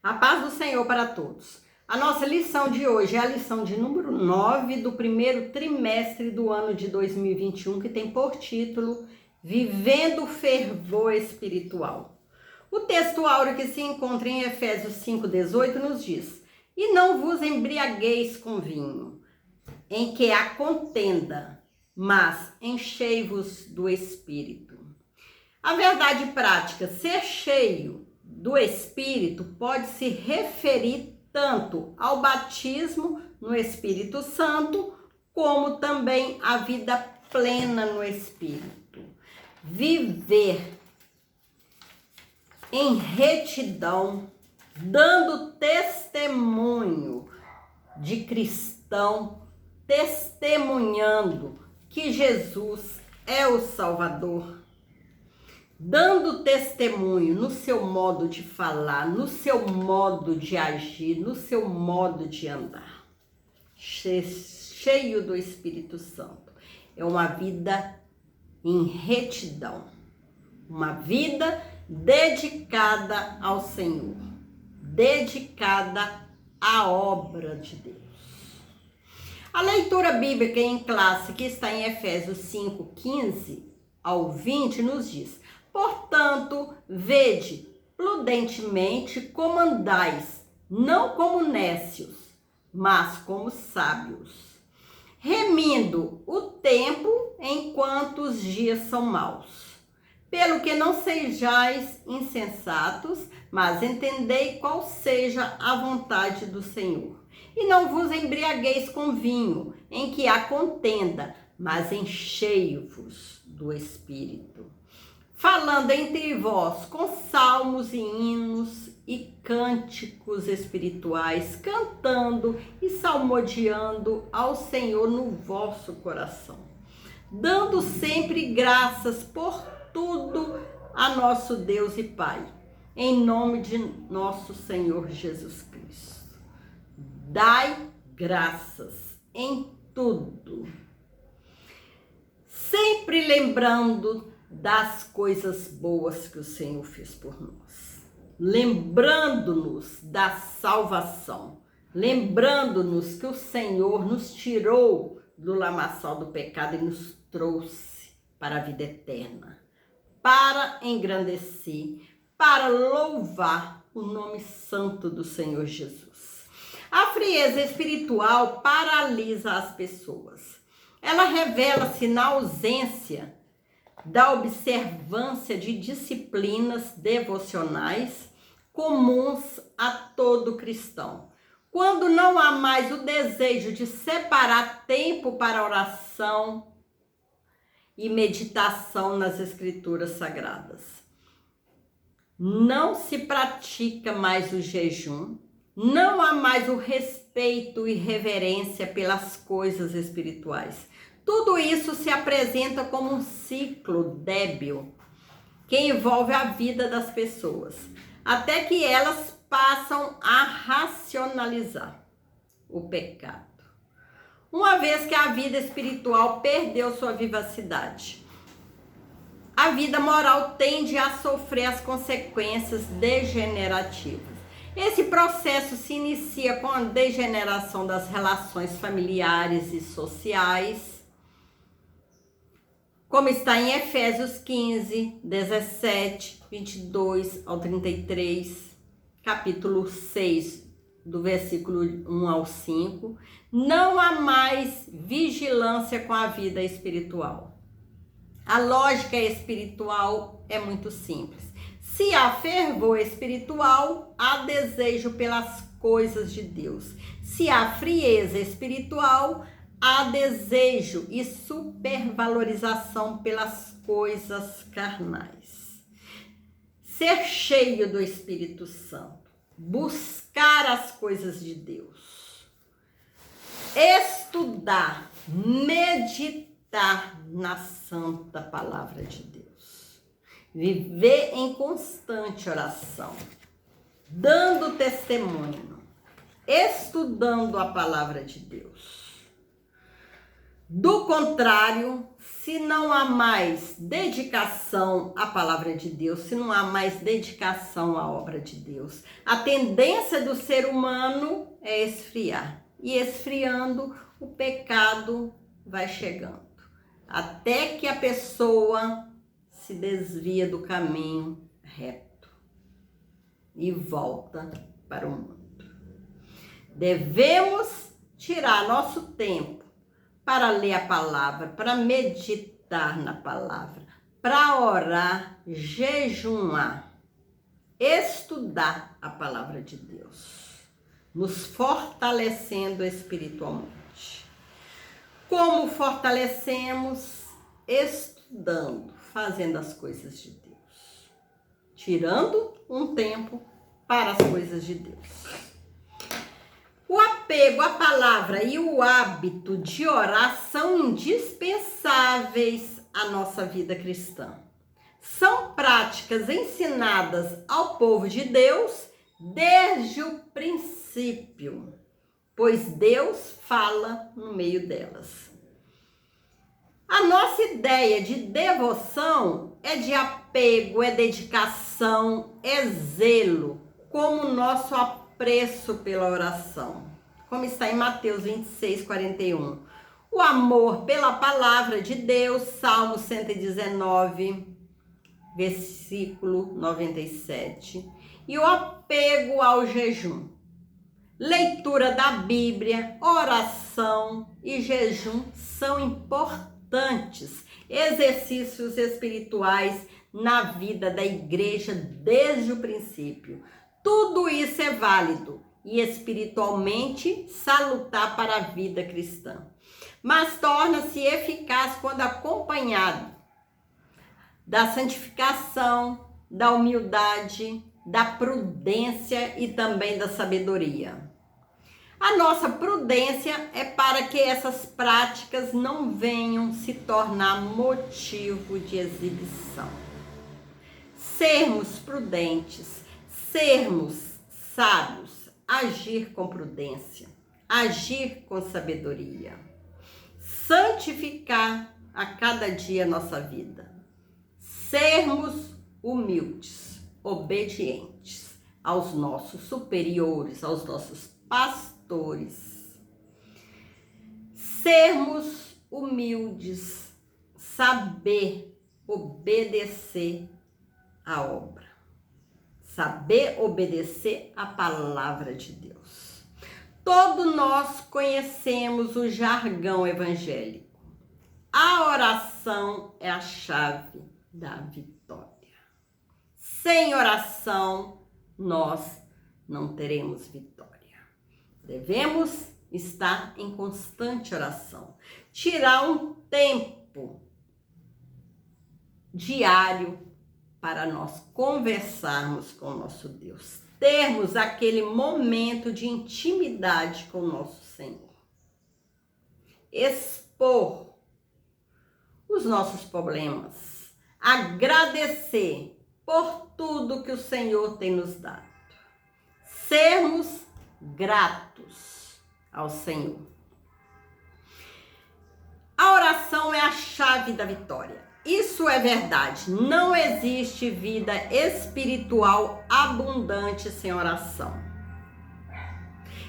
A paz do Senhor para todos. A nossa lição de hoje é a lição de número 9 do primeiro trimestre do ano de 2021, que tem por título Vivendo o Fervor Espiritual. O texto áureo que se encontra em Efésios 5,18 nos diz: E não vos embriagueis com vinho, em que há contenda, mas enchei-vos do Espírito. A verdade prática, ser cheio do Espírito, pode se referir tanto ao batismo no Espírito Santo, como também à vida plena no Espírito. Viver em retidão, dando testemunho de cristão, testemunhando que Jesus é o Salvador, dando testemunho no seu modo de falar, no seu modo de agir, no seu modo de andar, cheio do Espírito Santo. É uma vida em retidão, uma vida dedicada ao Senhor, dedicada à obra de Deus. A leitura bíblica em classe, que está em Efésios 5:15 ao 20, nos diz: Portanto, vede prudentemente como andais, não como nécios, mas como sábios, remindo o tempo enquanto os dias são maus. Pelo que não sejais insensatos, mas entendei qual seja a vontade do Senhor. E não vos embriagueis com vinho, em que há contenda, mas enchei-vos do Espírito, falando entre vós com salmos e hinos e cânticos espirituais, cantando e salmodiando ao Senhor no vosso coração, dando sempre graças por tudo a nosso Deus e Pai, em nome de nosso Senhor Jesus Cristo. Dai graças em tudo, sempre lembrando das coisas boas que o Senhor fez por nós, lembrando-nos da salvação, lembrando-nos que o Senhor nos tirou do lamaçal do pecado e nos trouxe para a vida eterna, para engrandecer, para louvar o nome santo do Senhor Jesus. A frieza espiritual paralisa as pessoas. Ela revela-se na ausência da observância de disciplinas devocionais comuns a todo cristão. Quando não há mais o desejo de separar tempo para oração e meditação nas Escrituras Sagradas. Não se pratica mais o jejum, não há mais o respeito e reverência pelas coisas espirituais. Tudo isso se apresenta como um ciclo débil que envolve a vida das pessoas, até que elas passam a racionalizar o pecado, uma vez que a vida espiritual perdeu sua vivacidade. A vida moral tende a sofrer as consequências degenerativas. Esse processo se inicia com a degeneração das relações familiares e sociais, como está em Efésios 15, 17, 22 ao 33, capítulo 6, do versículo 1 ao 5. Não há mais vigilância com a vida espiritual. A lógica espiritual é muito simples. Se há fervor espiritual, há desejo pelas coisas de Deus. Se há frieza espiritual, há desejo e supervalorização pelas coisas carnais. Ser cheio do Espírito Santo, buscar as coisas de Deus, estudar, meditar na santa palavra de Deus, viver em constante oração, dando testemunho, estudando a palavra de Deus. Do contrário, Se não há mais dedicação à palavra de Deus, se não há mais dedicação à obra de Deus, a tendência do ser humano é esfriar. E esfriando, o pecado vai chegando. Até que a pessoa se desvia do caminho reto e volta para o mundo. Devemos tirar nosso tempo para ler a palavra, para meditar na palavra, para orar, jejuar, estudar a palavra de Deus, nos fortalecendo espiritualmente. Como fortalecemos? Estudando, fazendo as coisas de Deus, tirando um tempo para as coisas de Deus. O apego à palavra e o hábito de orar são indispensáveis à nossa vida cristã. São práticas ensinadas ao povo de Deus desde o princípio, pois Deus fala no meio delas. A nossa ideia de devoção é de apego, é dedicação, é zelo, como nosso apreço pela oração, como está em Mateus 26, 41. O amor pela palavra de Deus, Salmo 119, versículo 97. E o apego ao jejum. Leitura da Bíblia, oração e jejum são importantes exercícios espirituais na vida da igreja desde o princípio. Tudo isso é válido e espiritualmente salutar para a vida cristã, mas torna-se eficaz quando acompanhado da santificação, da humildade, da prudência e também da sabedoria. A nossa prudência é para que essas práticas não venham se tornar motivo de exibição. Sermos prudentes, sermos sábios, agir com prudência, agir com sabedoria, santificar a cada dia a nossa vida, sermos humildes, obedientes aos nossos superiores, aos nossos pastores, sermos humildes, saber obedecer a obra, saber obedecer a palavra de Deus. Todos nós conhecemos o jargão evangélico. A oração é a chave da vitória. Sem oração, nós não teremos vitória. Devemos estar em constante oração. Tirar um tempo diário para nós conversarmos com o nosso Deus. Termos aquele momento de intimidade com o nosso Senhor. Expor os nossos problemas. Agradecer por tudo que o Senhor tem nos dado. Sermos gratos ao Senhor. A oração é a chave da vitória. Isso é verdade. Não existe vida espiritual abundante sem oração.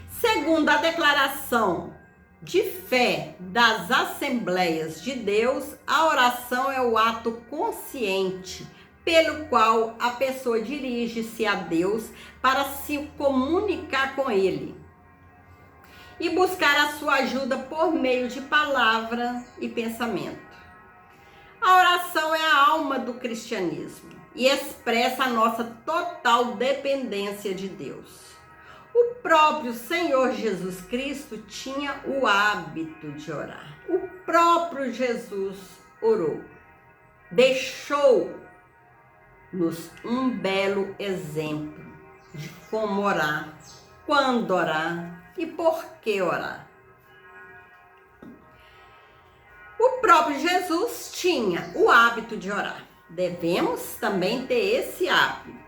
Segundo a declaração de fé das Assembleias de Deus, a oração é o ato consciente pelo qual a pessoa dirige-se a Deus para se comunicar com Ele e buscar a sua ajuda por meio de palavra e pensamento. A oração é a alma do cristianismo e expressa a nossa total dependência de Deus. O próprio Senhor Jesus Cristo tinha o hábito de orar. O próprio Jesus orou. Deixou-nos um belo exemplo de como orar, quando orar e por que orar. O próprio Jesus tinha o hábito de orar. Devemos também ter esse hábito,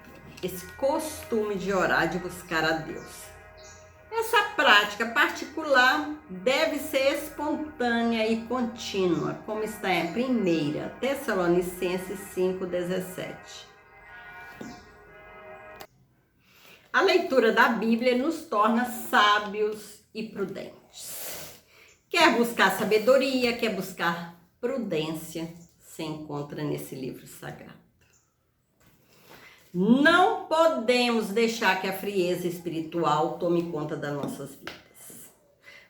esse costume de orar, de buscar a Deus. É Essa prática particular deve ser espontânea e contínua, como está em 1 Tessalonicenses 5,17. A leitura da Bíblia nos torna sábios e prudentes. Quer buscar sabedoria, quer buscar prudência, se encontra nesse livro sagrado. Não podemos deixar que a frieza espiritual tome conta das nossas vidas.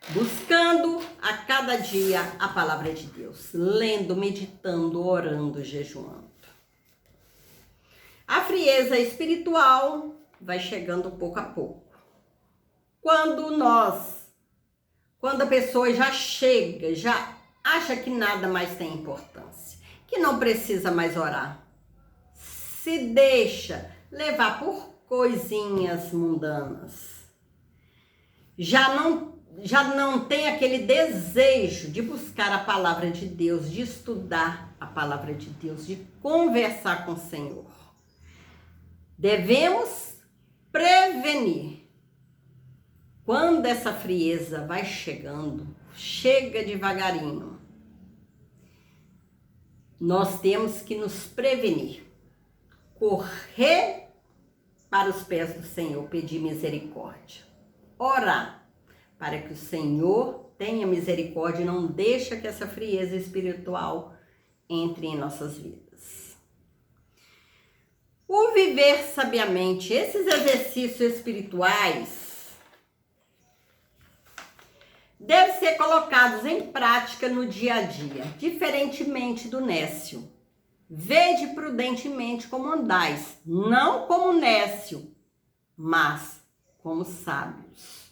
Buscando a cada dia a palavra de Deus, lendo, meditando, orando, jejuando. A frieza espiritual vai chegando pouco a pouco. Quando a pessoa já chega, já acha que nada mais tem importância, que não precisa mais orar, se deixa levar por coisinhas mundanas, já não tem aquele desejo de buscar a palavra de Deus, de estudar a palavra de Deus, de conversar com o Senhor. Devemos prevenir. Quando essa frieza vai chegando, chega devagarinho, nós temos que nos prevenir. Correr para os pés do Senhor, pedir misericórdia. Orar para que o Senhor tenha misericórdia e não deixe que essa frieza espiritual entre em nossas vidas. O viver sabiamente, esses exercícios espirituais devem ser colocados em prática no dia a dia, diferentemente do nécio. Vede prudentemente como andais, não como nécio, mas como sábios.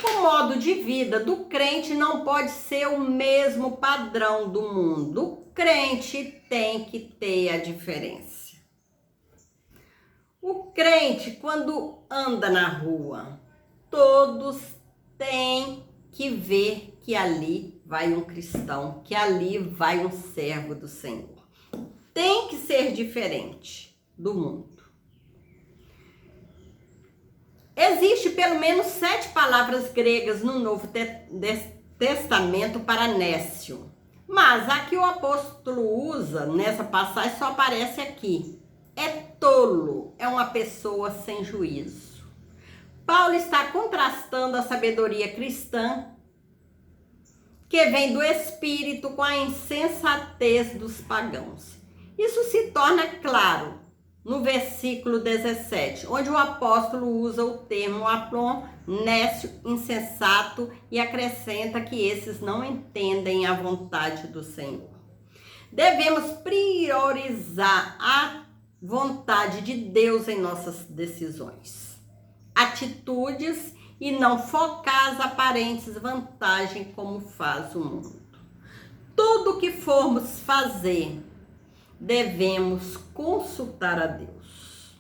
O modo de vida do crente não pode ser o mesmo padrão do mundo. O crente tem que ter a diferença. O crente, quando anda na rua, todos têm que ver que ali vai um cristão, que ali vai um servo do Senhor. Tem que ser diferente do mundo. Existe pelo menos 7 palavras gregas no Novo Testamento para nécio. Mas a que o apóstolo usa nessa passagem só aparece aqui. É tolo, é uma pessoa sem juízo. Paulo está contrastando a sabedoria cristã que vem do Espírito com a insensatez dos pagãos. Isso se torna claro no versículo 17, onde o apóstolo usa o termo aplon, nécio, insensato, e acrescenta que esses não entendem a vontade do Senhor. Devemos priorizar a vontade de Deus em nossas decisões, atitudes, e não focar as aparentes vantagens como faz o mundo. Tudo que formos fazer, devemos consultar a Deus.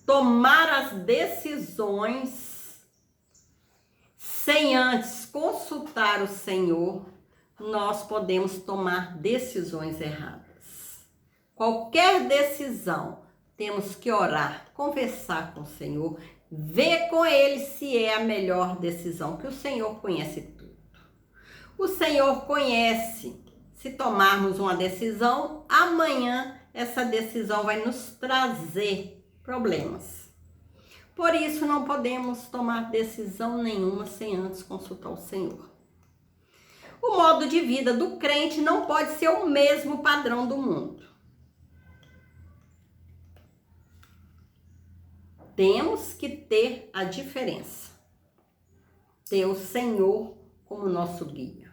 Tomar as decisões sem antes consultar o Senhor, nós podemos tomar decisões erradas. Qualquer decisão, temos que orar, conversar com o Senhor, ver com Ele se é a melhor decisão, que o Senhor conhece tudo. O Senhor conhece. Se tomarmos uma decisão, amanhã essa decisão vai nos trazer problemas. Por isso, não podemos tomar decisão nenhuma sem antes consultar o Senhor. O modo de vida do crente não pode ser o mesmo padrão do mundo. Temos que ter a diferença. Ter o Senhor como nosso guia.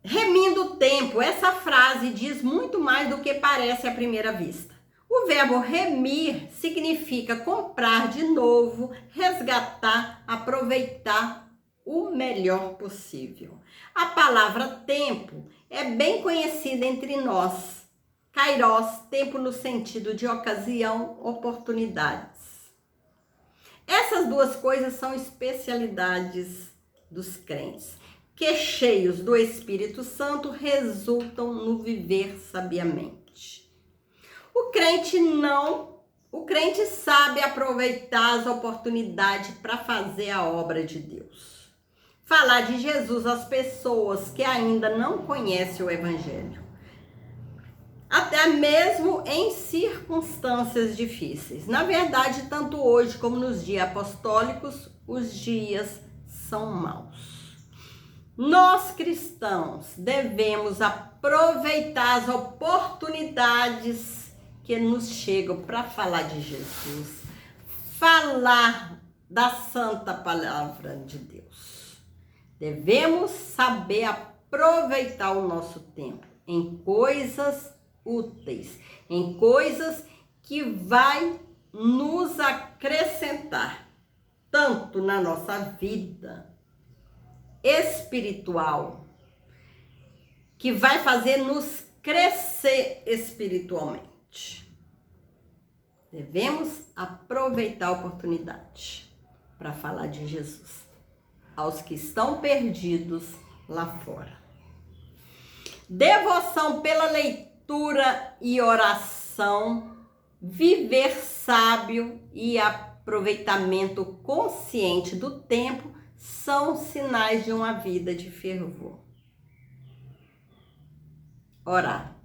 Remindo o tempo, essa frase diz muito mais do que parece à primeira vista. O verbo remir significa comprar de novo, resgatar, aproveitar o melhor possível. A palavra tempo é bem conhecida entre nós. Kairos, tempo no sentido de ocasião, oportunidades. Essas duas coisas são especialidades dos crentes, que cheios do Espírito Santo resultam no viver sabiamente. O o crente sabe aproveitar as oportunidades para fazer a obra de Deus. Falar de Jesus às pessoas que ainda não conhecem o Evangelho. Até mesmo em circunstâncias difíceis. Na verdade, tanto hoje como nos dias apostólicos, os dias são maus. Nós cristãos devemos aproveitar as oportunidades que nos chegam para falar de Jesus, falar da santa palavra de Deus. Devemos saber aproveitar o nosso tempo em coisas úteis, em coisas que vai nos acrescentar tanto na nossa vida espiritual, que vai fazer nos crescer espiritualmente. Devemos aproveitar a oportunidade para falar de Jesus aos que estão perdidos lá fora. Devoção pela leitura e oração, viver sábio e aproveitamento consciente do tempo são sinais de uma vida de fervor. Orar,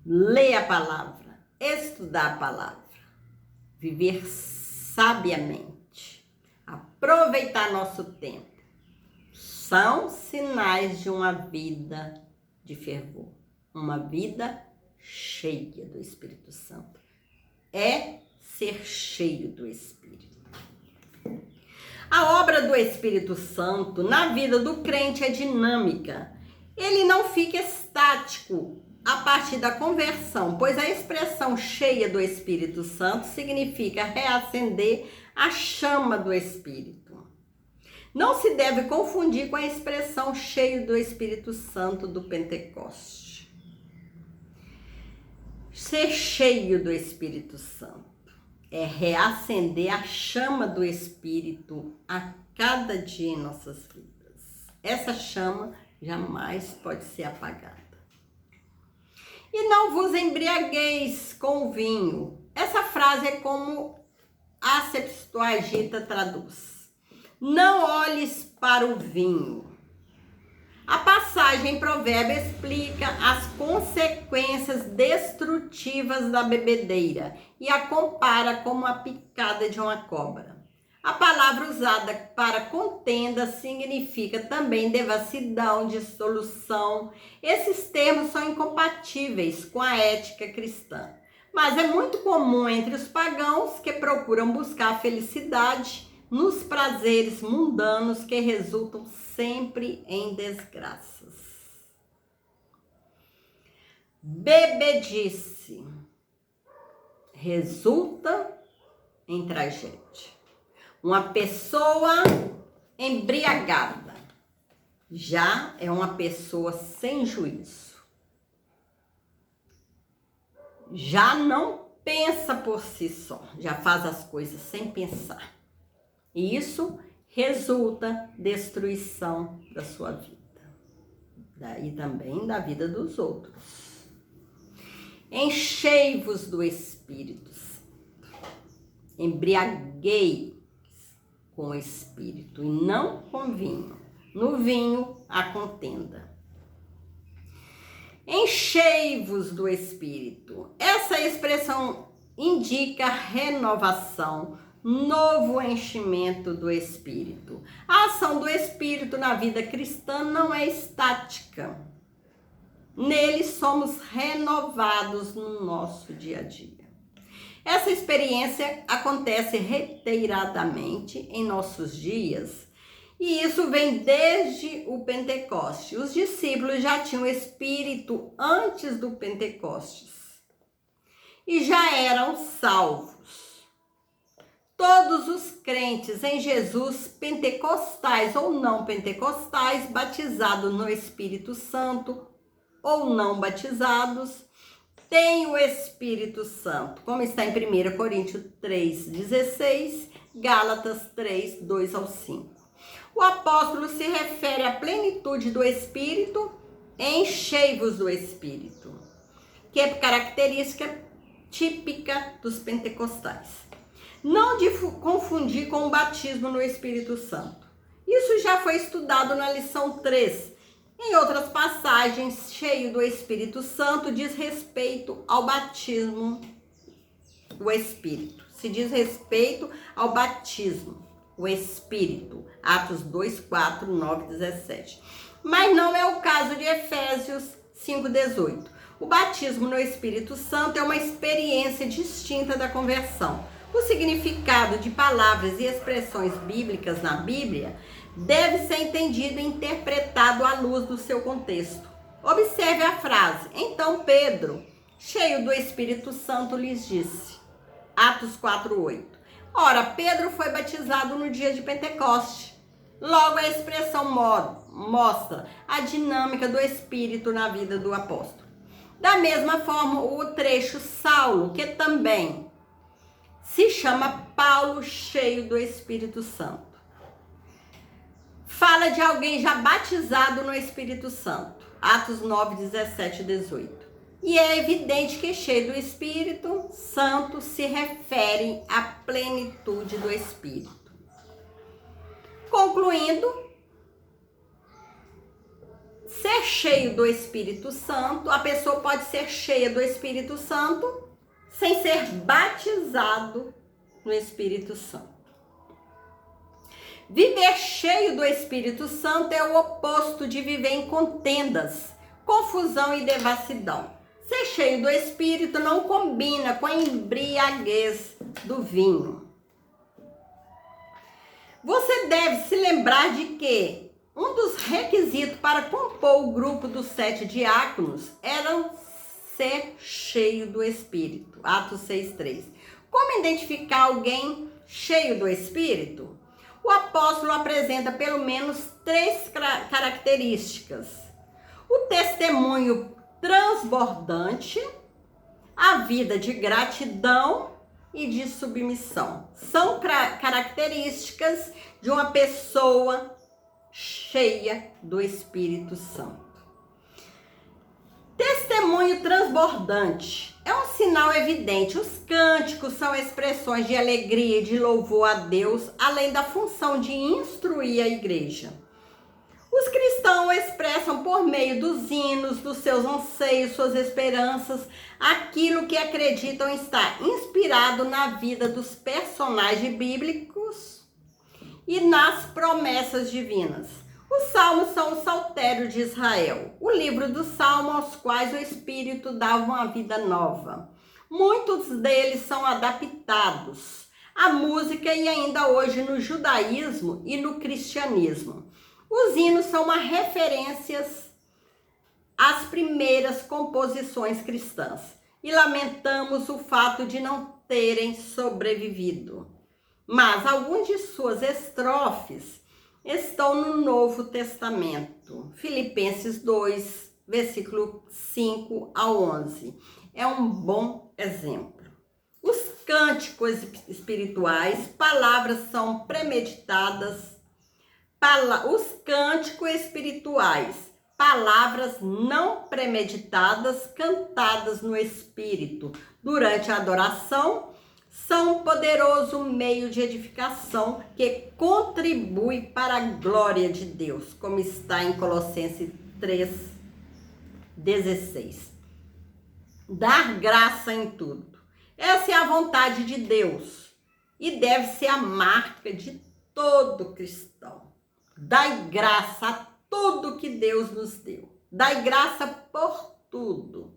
ler a palavra, estudar a palavra, viver sabiamente, aproveitar nosso tempo, são sinais de uma vida de fervor, uma vida cheia do Espírito Santo. É ser cheio do Espírito. A obra do Espírito Santo na vida do crente é dinâmica. Ele não fica estático a partir da conversão, pois a expressão cheia do Espírito Santo significa reacender a chama do Espírito. Não se deve confundir com a expressão cheio do Espírito Santo do Pentecoste. Ser cheio do Espírito Santo é reacender a chama do Espírito a cada dia em nossas vidas. Essa chama jamais pode ser apagada. E não vos embriagueis com o vinho. Essa frase é como a Septuaginta traduz. Não olhes para o vinho. A passagem em Provérbio explica as consequências destrutivas da bebedeira e a compara como a picada de uma cobra. A palavra usada para contenda significa também devassidão, dissolução. Esses termos são incompatíveis com a ética cristã, mas é muito comum entre os pagãos que procuram buscar a felicidade nos prazeres mundanos que resultam sempre em desgraças. Bebedice resulta em tragédia. Uma pessoa embriagada já é uma pessoa sem juízo. Já não pensa por si só, já faz as coisas sem pensar. E isso resulta destruição da sua vida. E também da vida dos outros. Enchei-vos do Espírito Santo. Embriaguei com o Espírito e não com vinho. No vinho, a contenda. Enchei-vos do Espírito. Essa expressão indica renovação, novo enchimento do Espírito. A ação do Espírito na vida cristã não é estática. Nele somos renovados no nosso dia a dia. Essa experiência acontece reiteradamente em nossos dias e isso vem desde o Pentecoste. Os discípulos já tinham o Espírito antes do Pentecostes e já eram salvos. Todos os crentes em Jesus, pentecostais ou não pentecostais, batizados no Espírito Santo ou não batizados, têm o Espírito Santo, como está em 1 Coríntios 3,16, Gálatas 3, 2 ao 5. O apóstolo se refere à plenitude do Espírito, enchei-vos do Espírito, que é característica típica dos pentecostais. Não de confundir com o batismo no Espírito Santo. Isso já foi estudado na lição 3. Em outras passagens, cheio do Espírito Santo, diz respeito ao batismo do Espírito. Se diz respeito ao batismo, o Espírito. Atos 2, 4, 9, 17. Mas não é o caso de Efésios 5, 18. O batismo no Espírito Santo é uma experiência distinta da conversão. O significado de palavras e expressões bíblicas na Bíblia deve ser entendido e interpretado à luz do seu contexto. Observe a frase: então Pedro, cheio do Espírito Santo, lhes disse. Atos 4:8. Ora, Pedro foi batizado no dia de Pentecoste. Logo, a expressão mostra a dinâmica do Espírito na vida do apóstolo. Da mesma forma, o trecho Saulo, que também se chama Paulo, cheio do Espírito Santo, fala de alguém já batizado no Espírito Santo. Atos 9, 17 e 18. E é evidente que cheio do Espírito Santo se refere à plenitude do Espírito. Concluindo, ser cheio do Espírito Santo, a pessoa pode ser cheia do Espírito Santo sem ser batizado no Espírito Santo. Viver cheio do Espírito Santo é o oposto de viver em contendas, confusão e devassidão. Ser cheio do Espírito não combina com a embriaguez do vinho. Você deve se lembrar de que um dos requisitos para compor o grupo dos 7 diáconos era ser cheio do Espírito. Atos 6:3. Como identificar alguém cheio do Espírito? O apóstolo apresenta pelo menos 3 características: o testemunho transbordante, a vida de gratidão e de submissão. São características de uma pessoa cheia do Espírito Santo. Testemunho transbordante é um sinal evidente. Os cânticos são expressões de alegria e de louvor a Deus, além da função de instruir a igreja. Os cristãos expressam por meio dos hinos, dos seus anseios, suas esperanças, aquilo que acreditam estar inspirado na vida dos personagens bíblicos e nas promessas divinas. Os salmos são o saltério de Israel, o livro dos salmos aos quais o Espírito dava uma vida nova. Muitos deles são adaptados à música e ainda hoje no judaísmo e no cristianismo. Os hinos são uma referência às primeiras composições cristãs e lamentamos o fato de não terem sobrevivido. Mas algumas de suas estrofes estão no Novo Testamento. Filipenses 2, versículo 5 a 11. É um bom exemplo. Os cânticos espirituais, palavras são premeditadas. Os cânticos espirituais, palavras não premeditadas, cantadas no Espírito durante a adoração, são um poderoso meio de edificação que contribui para a glória de Deus, como está em Colossenses 3:16. Dar graça em tudo. Essa é a vontade de Deus e deve ser a marca de todo cristão. Dai graça a tudo que Deus nos deu. Dai graça por tudo.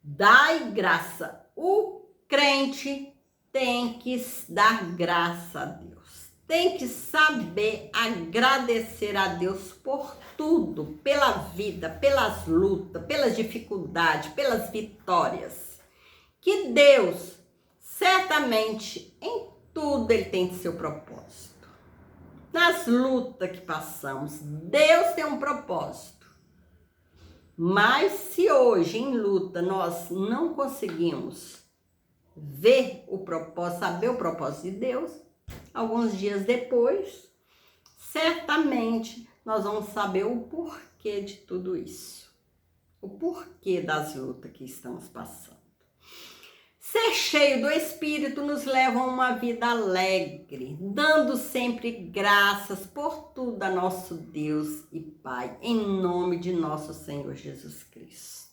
Dai graça. O crente tem que dar graça a Deus. Tem que saber agradecer a Deus por tudo. Pela vida, pelas lutas, pelas dificuldades, pelas vitórias. Que Deus, certamente, em tudo Ele tem seu propósito. Nas lutas que passamos, Deus tem um propósito. Mas se hoje em luta nós não conseguimos ver o propósito, saber o propósito de Deus, alguns dias depois, certamente nós vamos saber o porquê de tudo isso. o porquê das lutas que estamos passando. Ser cheio do Espírito nos leva a uma vida alegre, dando sempre graças por tudo a nosso Deus e Pai, em nome de nosso Senhor Jesus Cristo.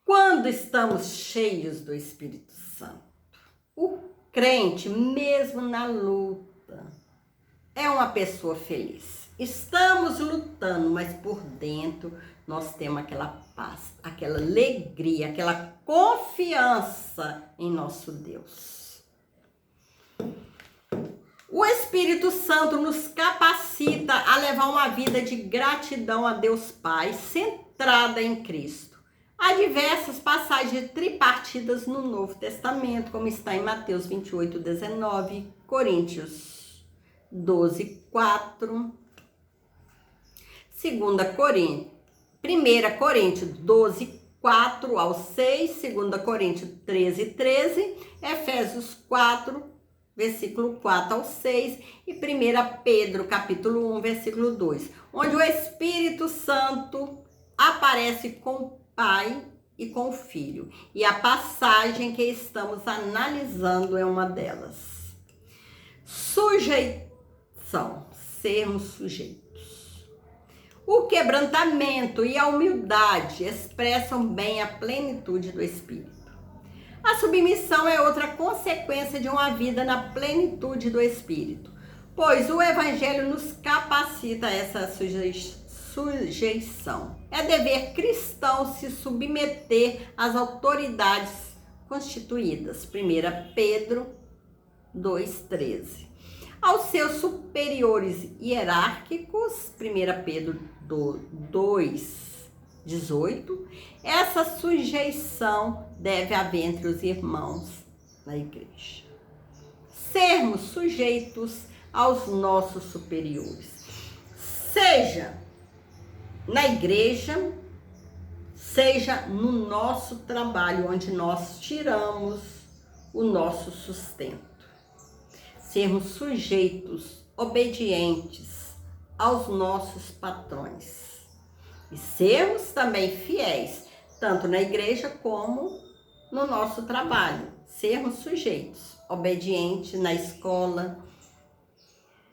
Quando estamos cheios do Espírito Santo, o crente, mesmo na luta, é uma pessoa feliz. Estamos lutando, mas por dentro nós temos aquela paz, aquela alegria, aquela confiança em nosso Deus. O Espírito Santo nos capacita a levar uma vida de gratidão a Deus Pai, centrada em Cristo. Há diversas passagens tripartidas no Novo Testamento, como está em Mateus 28, 19, Coríntios 12, 4, 1 Coríntios 12, 4 ao 6, 2 Coríntios 13, 13, Efésios 4, versículo 4 ao 6 e 1 Pedro, capítulo 1, versículo 2, onde o Espírito Santo aparece com o Pai e com o Filho. E a passagem que estamos analisando é uma delas. Sujeição, sermos sujeitos. O quebrantamento e a humildade expressam bem a plenitude do Espírito. A submissão é outra consequência de uma vida na plenitude do Espírito, pois o Evangelho nos capacita a essa sujeição. É dever cristão se submeter às autoridades constituídas. 1 Pedro 2,13. Aos seus superiores hierárquicos, 1 Pedro 2,18, essa sujeição deve haver entre os irmãos na igreja. Sermos sujeitos aos nossos superiores, seja na igreja, seja no nosso trabalho, onde nós tiramos o nosso sustento. Sermos sujeitos, obedientes aos nossos patrões. E sermos também fiéis, tanto na igreja como no nosso trabalho. Sermos sujeitos, obedientes na escola,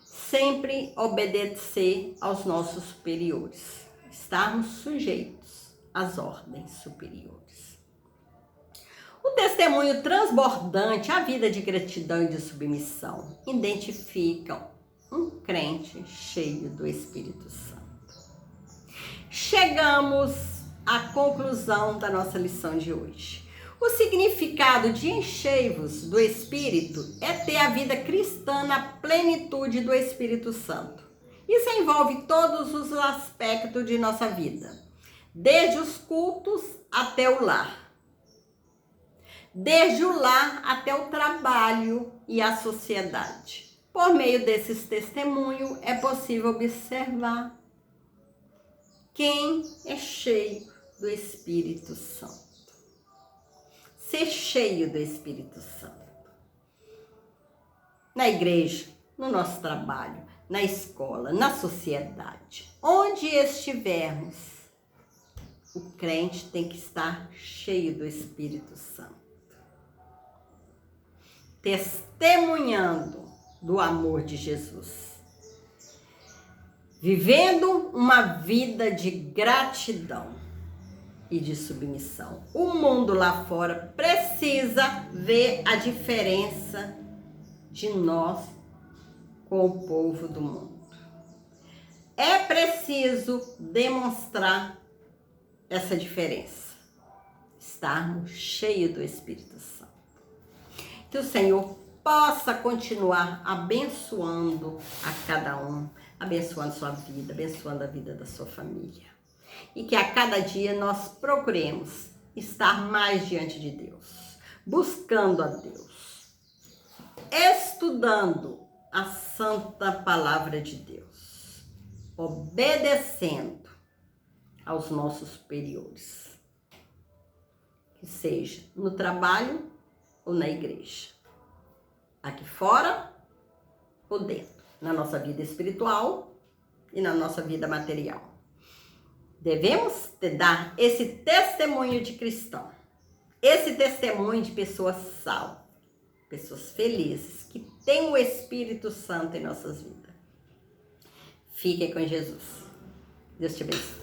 sempre obedecer aos nossos superiores. Estarmos sujeitos às ordens superiores. O testemunho transbordante, a vida de gratidão e de submissão, identificam um crente cheio do Espírito Santo. Chegamos à conclusão da nossa lição de hoje. O significado de enchei-vos do Espírito é ter a vida cristã na plenitude do Espírito Santo. Isso envolve todos os aspectos de nossa vida, desde os cultos até o lar. Desde o lar até o trabalho e a sociedade. Por meio desses testemunhos, é possível observar quem é cheio do Espírito Santo. Ser cheio do Espírito Santo. Na igreja, no nosso trabalho, na escola, na sociedade. Onde estivermos, o crente tem que estar cheio do Espírito Santo. Testemunhando do amor de Jesus, vivendo uma vida de gratidão e de submissão. O mundo lá fora precisa ver a diferença de nós com o povo do mundo. É preciso demonstrar essa diferença, estarmos cheios do Espírito Santo. Que o Senhor possa continuar abençoando a cada um, abençoando sua vida, abençoando a vida da sua família. E que a cada dia nós procuremos estar mais diante de Deus, buscando a Deus, estudando a santa palavra de Deus, obedecendo aos nossos superiores, que seja no trabalho ou na igreja, aqui fora ou dentro, na nossa vida espiritual e na nossa vida material. Devemos dar esse testemunho de cristão, esse testemunho de pessoas salvas, pessoas felizes, que têm o Espírito Santo em nossas vidas. Fiquem com Jesus. Deus te abençoe.